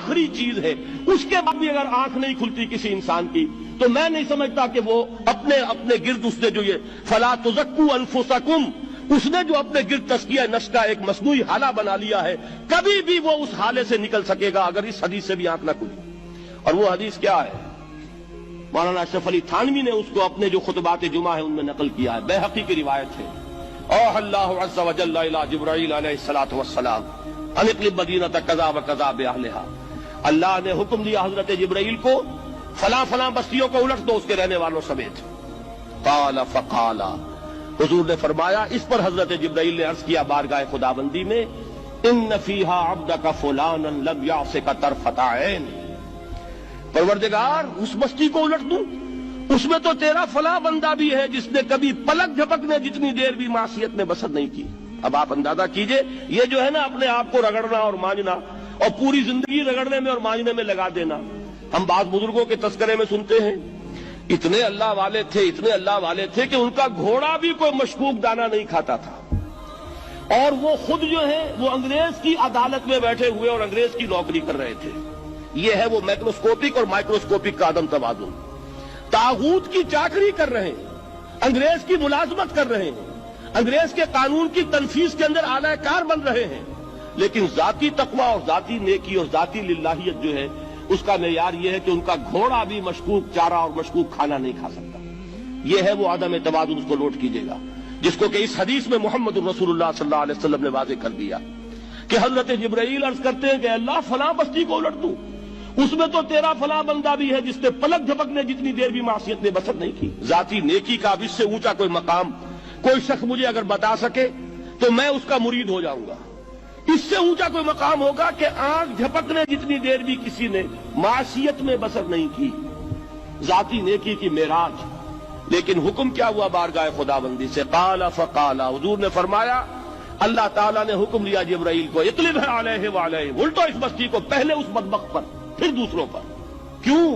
आखिरी चीज है, उसके बाद भी अगर आंख नहीं खुलती किसी इंसान की, तो मैं नहीं समझता कि वो अपने अपने गिर्द उसने जो ये फला तुज़क्कू अनफुसकुम, उसने जो अपने गिर्द तस्किया नफ्स का एक मसनूई हाला बना लिया है, कभी भी वो उस हाले से निकल सकेगा अगर इस हदीस से भी आंख न खुली। और वो हदीस क्या है? मौलाना अशरफ अली थानवी ने उसको अपने जो खुतबात जुमा है उनमें नकल किया है, बैहक़ी की रिवायत है। और अल्लाह अज़्ज़ा व जल्ला इला जिब्राईल अलैहिस्सलातु वस्सलाम अनिक़लिब मदीनत कज़ा व कज़ा बिअहलिहा, अल्लाह ने हुक्म दिया हजरत जिब्राईल को, फला फला बस्तियों को उलट दो उसके रहने वालों समेत। क़ाला फ़क़ाला, हुजूर ने फरमाया, इस पर हजरत जिब्राईल ने अर्ज किया बारगाह खुदाबंदी में, इन्न फ़ीहा अब्दका फुलानन लम यासिका तरफ़त ऐन, परवरदिगार उस बस्ती को उलट दूं, उसमें तो तेरा फला बंदा भी है जिसने कभी पलक झपकने जितनी देर भी मासियत में बसर नहीं की। अब आप अंदाजा कीजिए, ये जो है ना अपने आप को रगड़ना और मांझना और पूरी जिंदगी रगड़ने में और मांझने में लगा देना। हम बात बुजुर्गों के तस्करे में सुनते हैं, इतने अल्लाह वाले थे, इतने अल्लाह वाले थे कि उनका घोड़ा भी कोई मशकूक दाना नहीं खाता था, और वो खुद जो है वो अंग्रेज की अदालत में बैठे हुए और अंग्रेज की नौकरी कर रहे थे। ये है वो मैक्रोस्कोपिक और माइक्रोस्कोपिक का अदम तवाज़ुन। तागूत की चाकरी कर रहे हैं, अंग्रेज की मुलाजमत कर रहे हैं, अंग्रेज के कानून की तनफीज के अंदर आलाकार बन रहे हैं, लेकिन जाती तकवा और जाती नेकी और जाती लिल्लाहियत जो है उसका मेयार यह है कि उनका घोड़ा भी मशकूक चारा और मशकूक खाना नहीं खा सकता। यह है वो आदम तवाज़ुन, उसको नोट कीजिएगा, जिसको कि इस हदीस में मोहम्मद रसूलुल्लाह सल्लल्लाहु अलैहि वसल्लम ने वाज़ेह कर दिया कि हजरत जिब्राईल अर्ज करते हैं कि अल्लाह फला बस्ती को उलट दूं, उसमें तो तेरा फला बंदा भी है जिसने पलक झपकने जितनी देर भी मासियत में बसर नहीं की। जाती नेकी का अब इससे ऊंचा कोई मकाम कोई शख्स मुझे अगर बता सके तो मैं उसका मुरीद हो जाऊंगा। इससे ऊंचा कोई मकाम होगा कि आंख झपकने जितनी देर भी किसी ने मासियत में बसर नहीं की, जाती नेकी की मेराज। लेकिन हुक्म क्या हुआ बारगाह खुदाबंदी से? क़ाला फ़क़ाला, हुजूर ने फरमाया, अल्लाह ताला ने हुक्म दिया जिब्राईल को, इक़लिब अलैहि व अलैहि, उल्टो इस बस्ती को, पहले उस बदबख्त पर फिर दूसरों पर। क्यों?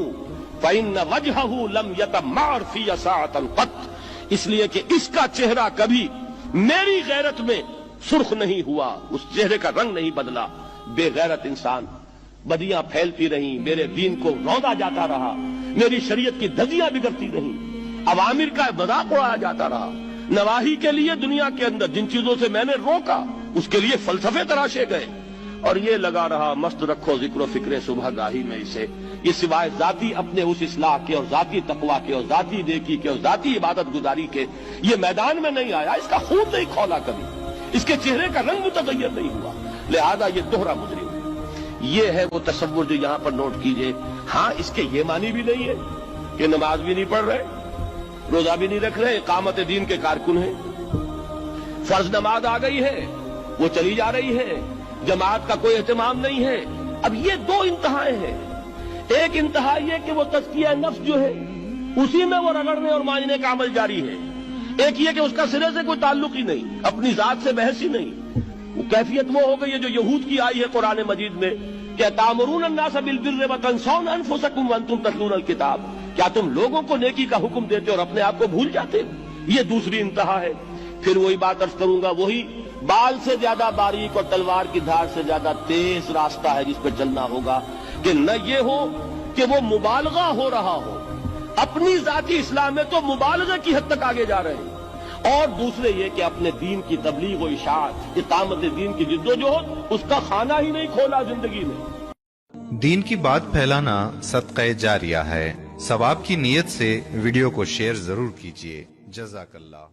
फ़इन्न वजहहु लम यतमअर फ़ी साअतन क़त, इसलिए कि इसका चेहरा कभी मेरी गैरत में सुर्ख नहीं हुआ, उस चेहरे का रंग नहीं बदला। बेगैरत इंसान, बदियां फैलती रहीं, मेरे दीन को रौंदा जाता रहा, मेरी शरीयत की धज्जियां बिगड़ती रहीं, अवामिर का मजाक उड़ाया जाता रहा, नवाही के लिए दुनिया के अंदर जिन चीजों से मैंने रोका उसके लिए फलसफे तराशे गए, और ये लगा रहा मस्त रखो जिक्र फिक्र सुबह गाही में इसे, ये सिवाय जाती अपने उस इस्लाह के और जाती तकवा के और जाती नेकी के और जाती इबादत गुजारी के ये मैदान में नहीं आया, इसका खून नहीं खौला कभी, इसके चेहरे का रंग मुतगय्यर नहीं हुआ, लिहाजा ये दोहरा मुजरिम है। ये है वो तसव्वुर जो यहां पर नोट कीजिए। हाँ, इसके ये मानी भी नहीं है कि नमाज भी नहीं पढ़ रहे, रोजा भी नहीं रख रहे, इकामत दीन के कारकुन हैं, फर्ज नमाज आ गई है वो चली जा रही है, जमात का कोई एहतमाम नहीं है। अब ये दो इंतहाएं हैं, एक इंतहा ये कि वो तज़किया नफ्स जो है उसी में वो रगड़ने और मांझने का अमल जारी है, एक ये कि उसका सिरे से कोई ताल्लुक ही नहीं, अपनी जात से बहस ही नहीं। वो कैफियत वो हो गई है जो यहूद की आई है कुरान मजीद में, क्या तामुरून अन्नास बिल बिर्रि व तंसौना अनफुसकुम व अंतुम ततलूनल किताब, क्या तुम लोगों को नेकी का हुक्म देते और अपने आप को भूल जाते हो? ये दूसरी इंतहा है। फिर वही बात अर्ज करूंगा, वही बाल से ज्यादा बारीक और तलवार की धार से ज्यादा तेज रास्ता है जिस पर चलना होगा, कि न ये हो कि वो मुबालगा हो रहा हो, अपनी जाती इस्लाम में तो मुबालगा की हद तक आगे जा रहे हैं, और दूसरे ये कि अपने दीन की तबलीग व इशाअत, इकामत दीन की जिद्दोजहद, उसका खाना ही नहीं खोला जिंदगी में। दीन की बात फैलाना सदक़े जारिया है। सवाब की नीयत से वीडियो को शेयर जरूर कीजिए। जज़ाकल्लाह।